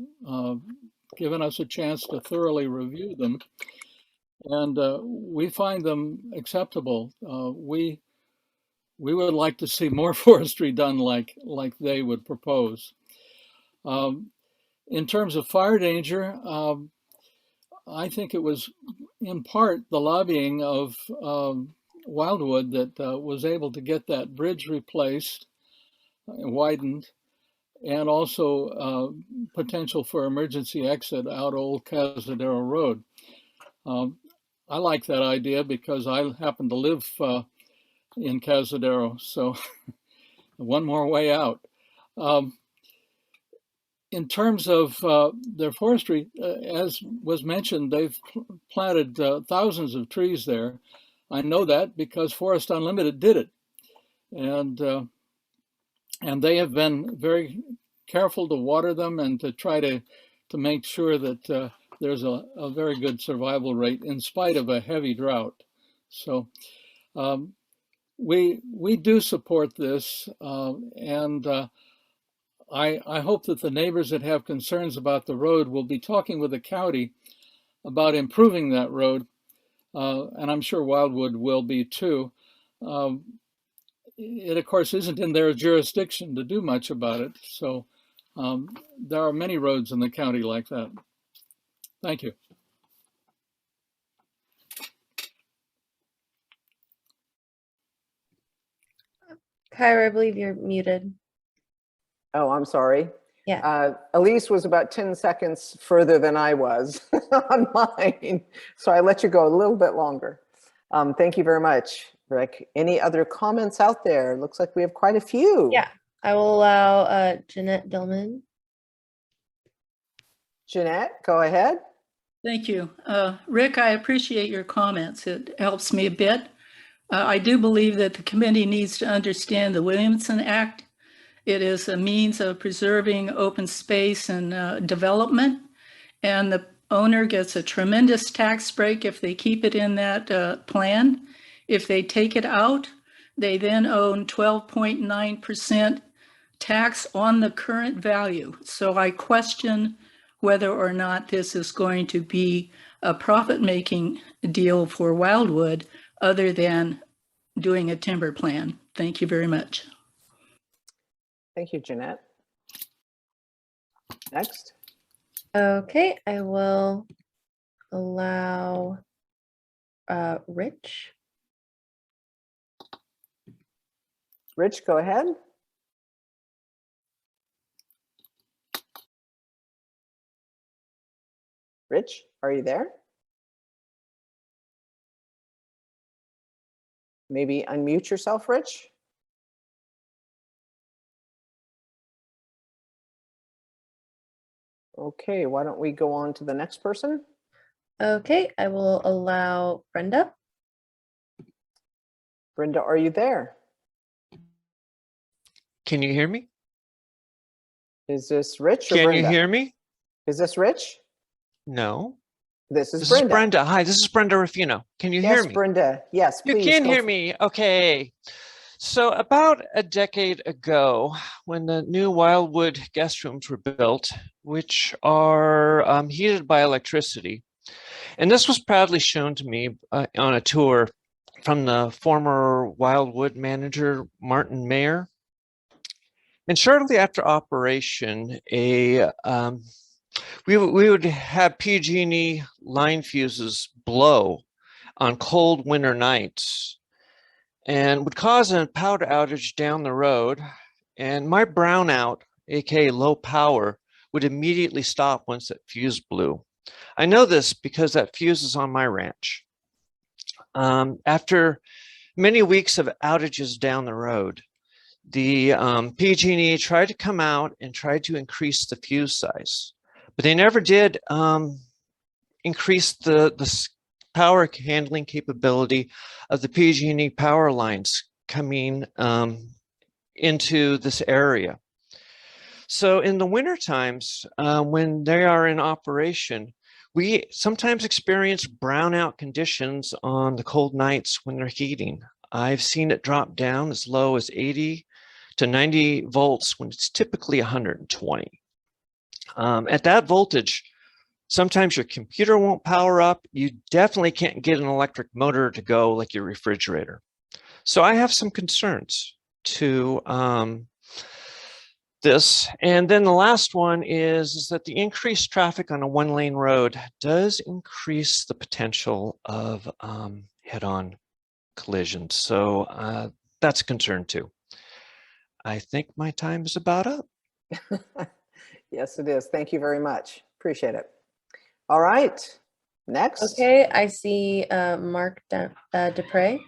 given us a chance to thoroughly review them, and we find them acceptable. We would like to see more forestry done like they would propose. In terms of fire danger, I think it was in part the lobbying of Wildwood that was able to get that bridge replaced, widened, and also potential for emergency exit out Old Cazadero Road. I like that idea because I happen to live in Cazadero, so one more way out. In terms of their forestry, as was mentioned, they've planted thousands of trees there. I know that because Forest Unlimited did it, and they have been very careful to water them and to try to make sure that there's a very good survival rate in spite of a heavy drought. So we do support this, and I hope that the neighbors that have concerns about the road will be talking with the county about improving that road, and I'm sure Wildwood will be too. It, of course, isn't in their jurisdiction to do much about it, so there are many roads in the county like that. Thank you. Kyra, I believe you're muted. Oh, I'm sorry. Yeah. Elise was about 10 seconds further than I was on mine, so I let you go a little bit longer. Thank you very much, Rick. Any other comments out there? Looks like we have quite a few. Yeah, I will allow Jeanette Dillman. Jeanette, go ahead. Thank you. Rick, I appreciate your comments. It helps me a bit. I do believe that the committee needs to understand the Williamson Act. It is a means of preserving open space and development, and the owner gets a tremendous tax break if they keep it in that plan. If they take it out, they then own 12.9% tax on the current value. So I question whether or not this is going to be a profit-making deal for Wildwood other than doing a timber plan. Thank you very much. Thank you, Jeanette. Next. Okay, I will allow Rich. Rich, go ahead. Rich, are you there? Maybe unmute yourself, Rich. Okay, why don't we go on to the next person? Okay, I will allow Brenda. Brenda, are you there? Can you hear me? Is this Rich or Can Brenda? you hear me? Is this Rich? No. This is This Brenda. is Brenda. Hi, this is Brenda Ruffino. Can you Yes, hear me? Brenda. Yes, You please. can go hear for- me. Okay. So about a decade ago, when the new Wildwood guest rooms were built, which are heated by electricity, and this was proudly shown to me on a tour from the former Wildwood manager, Martin Mayer. And shortly after operation, we would have PG&E line fuses blow on cold winter nights and would cause a power outage down the road. And my brownout, aka low power, would immediately stop once that fuse blew. I know this because that fuse is on my ranch. After many weeks of outages down the road, the PG&E tried to come out and tried to increase the fuse size, but they never did increase the power handling capability of the PG&E power lines coming into this area. So in the winter times, when they are in operation, we sometimes experience brownout conditions on the cold nights when they're heating. I've seen it drop down as low as 80 to 90 volts when it's typically 120. At that voltage, sometimes your computer won't power up. You definitely can't get an electric motor to go like your refrigerator. So I have some concerns to this. And then the last one is that the increased traffic on a one-lane road does increase the potential of head-on collisions. So that's a concern too. I think my time is about up. Yes, it is. Thank you very much. Appreciate it. All right, next. Okay, I see Mark Dupre.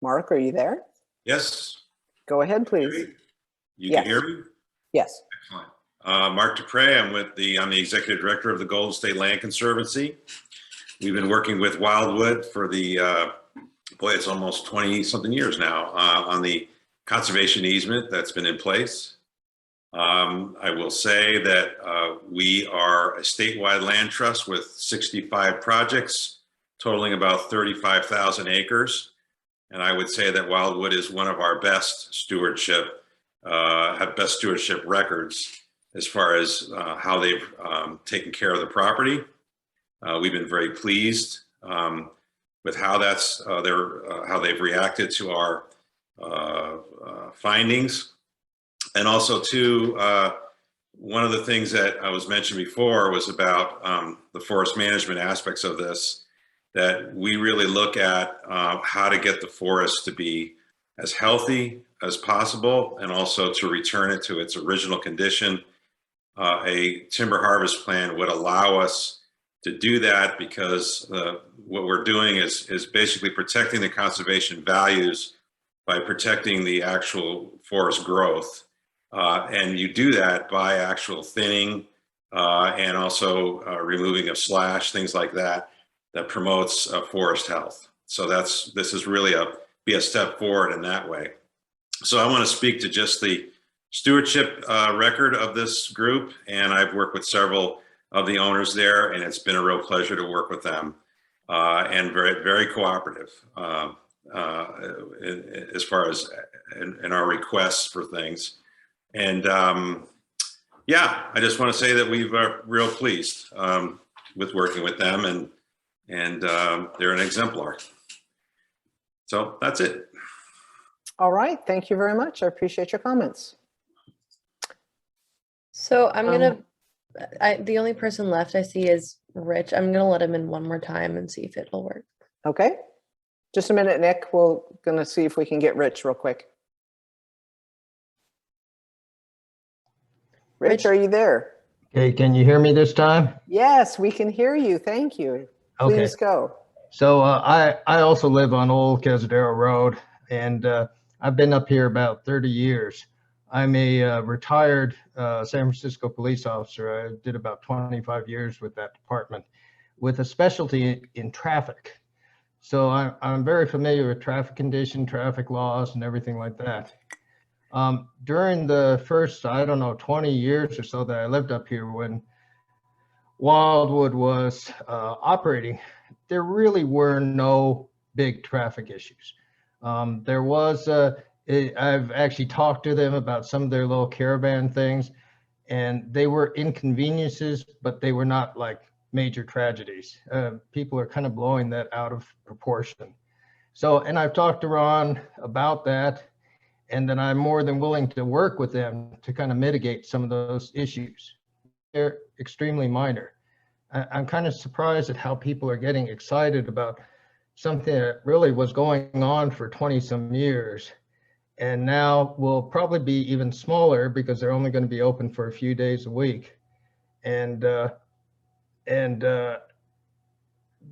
Mark, are you there? Yes. Go ahead, please. You Yes. can hear me? Yes. Excellent. Mark Dupre, I'm the executive director of the Golden State Land Conservancy. We've been working with Wildwood for it's almost 20 something years now on the conservation easement that's been in place. I will say that we are a statewide land trust with 65 projects totaling about 35,000 acres. And I would say that Wildwood is one of our best stewardship, have best stewardship records as far as how they've taken care of the property. We've been very pleased with how how they've reacted to our findings. And also too, one of the things that I was mentioned before was about the forest management aspects of this, that we really look at how to get the forest to be as healthy as possible and also to return it to its original condition. A timber harvest plan would allow us to do that because what we're doing is basically protecting the conservation values by protecting the actual forest growth. And you do that by actual thinning and also removing of slash, things like that, that promotes forest health. So this is really be a step forward in that way. So I want to speak to just the stewardship record of this group, and I've worked with several of the owners there, and it's been a real pleasure to work with them, and very, very cooperative as far as in our requests for things. And yeah, I just want to say that we've real pleased with working with them, and they're an exemplar. So that's it. All right, thank you very much. I appreciate your comments. So I'm gonna, the only person left I see is Rich. I'm gonna let him in one more time and see if it'll work. Okay, just a minute, Nick. We're gonna see if we can get Rich real quick. Rich, are you there? Okay, can you hear me this time? Yes, we can hear you. Thank you. Okay. Please go. So I also live on Old Quesadero Road, and I've been up here about 30 years. I'm a retired San Francisco police officer. I did about 25 years with that department with a specialty in traffic. So I'm very familiar with traffic condition, traffic laws, and everything like that. During the first, 20 years or so that I lived up here when Wildwood was operating, there really were no big traffic issues. There was, I've actually talked to them about some of their little caravan things, and they were inconveniences, but they were not like major tragedies. People are kind of blowing that out of proportion. So, and I've talked to Ron about that, and then I'm more than willing to work with them to kind of mitigate some of those issues. They're extremely minor. I'm kind of surprised at how people are getting excited about something that really was going on for 20 some years and now will probably be even smaller because they're only going to be open for a few days a week. And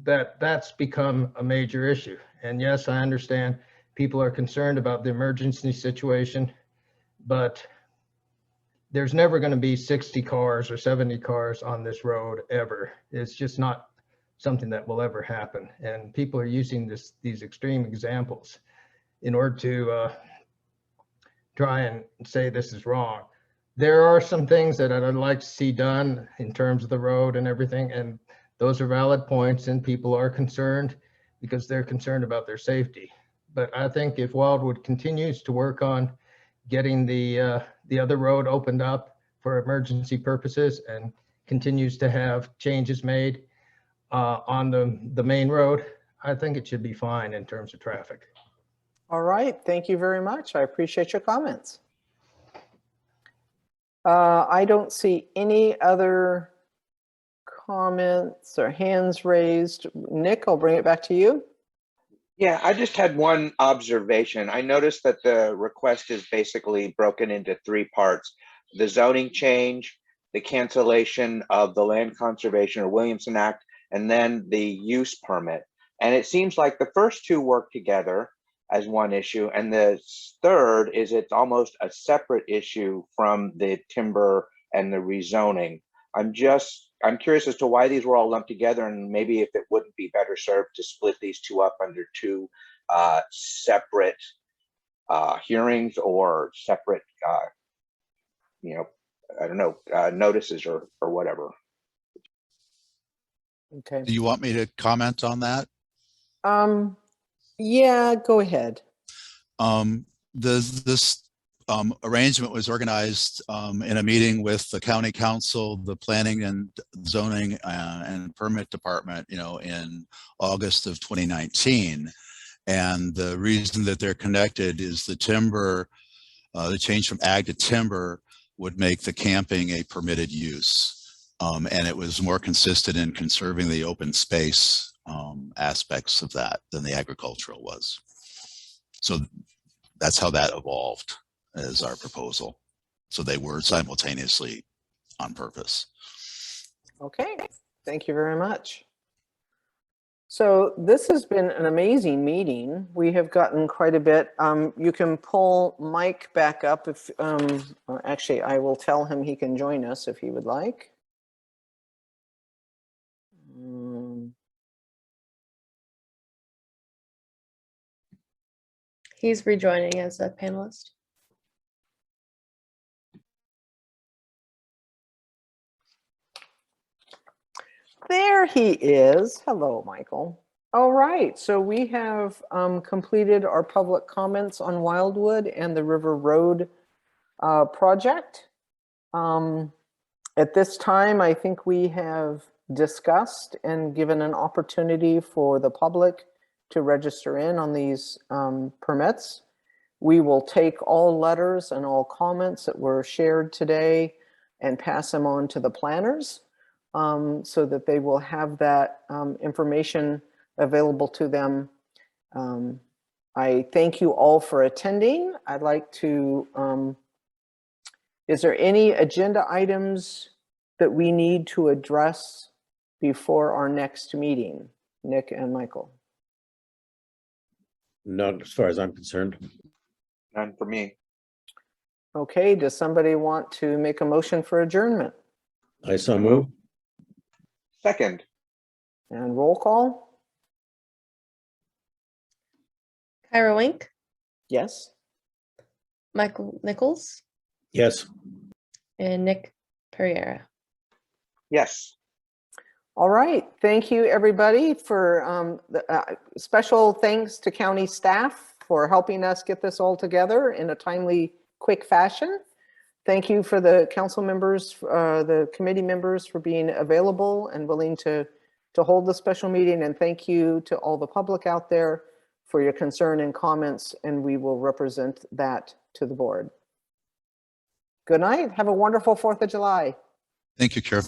that's become a major issue. And yes, I understand people are concerned about the emergency situation, but there's never going to be 60 cars or 70 cars on this road ever. It's just not something that will ever happen. And people are using these extreme examples in order to try and say this is wrong. There are some things that I'd like to see done in terms of the road and everything, and those are valid points, and people are concerned because they're concerned about their safety. But I think if Wildwood continues to work on getting the other road opened up for emergency purposes and continues to have changes made on the main road, I think it should be fine in terms of traffic. All right, thank you very much. I appreciate your comments. I don't see any other comments or hands raised. Nick, I'll bring it back to you. Yeah, I just had one observation. I noticed that the request is basically broken into three parts: the zoning change, the cancellation of the Land Conservation or Williamson Act, and then the use permit. And it seems like the first two work together as one issue, and the third is it's almost a separate issue from the timber and the rezoning. I'm curious as to why these were all lumped together, and maybe if it wouldn't be better served to split these two up under two separate hearings or separate, I don't know, notices or whatever. Okay. Do you want me to comment on that? Yeah, go ahead. This arrangement was organized in a meeting with the county council, the planning and zoning and permit department, in August of 2019. And the reason that they're connected is the timber, the change from ag to timber would make the camping a permitted use. And it was more consistent in conserving the open space aspects of that than the agricultural was. So that's how that evolved as our proposal. So they were simultaneously on purpose. Okay, thank you very much. So this has been an amazing meeting. We have gotten quite a bit. You can pull Mike back up if, or actually I will tell him he can join us if he would like. He's rejoining as a panelist. There he is. Hello, Michael. All right, so we have completed our public comments on Wildwood and the River Road project. At this time, I think we have discussed and given an opportunity for the public to register in on these permits. We will take all letters and all comments that were shared today and pass them on to the planners so that they will have that information available to them. I thank you all for attending. I'd like to, is there any agenda items that we need to address before our next meeting, Nick and Michael? Not as far as I'm concerned. None for me. Okay, does somebody want to make a motion for adjournment? I so move. Second. And roll call? Kyra Wink, Yes. Michael Nichols, Yes. and Nick Pereira. Yes. All right, thank you everybody for special thanks to county staff for helping us get this all together in a timely, quick fashion. Thank you for the council members, the committee members for being available and willing to hold the special meeting. And thank you to all the public out there for your concern and comments, and we will represent that to the board. Good night. Have a wonderful 4th of July. Thank you, Chair.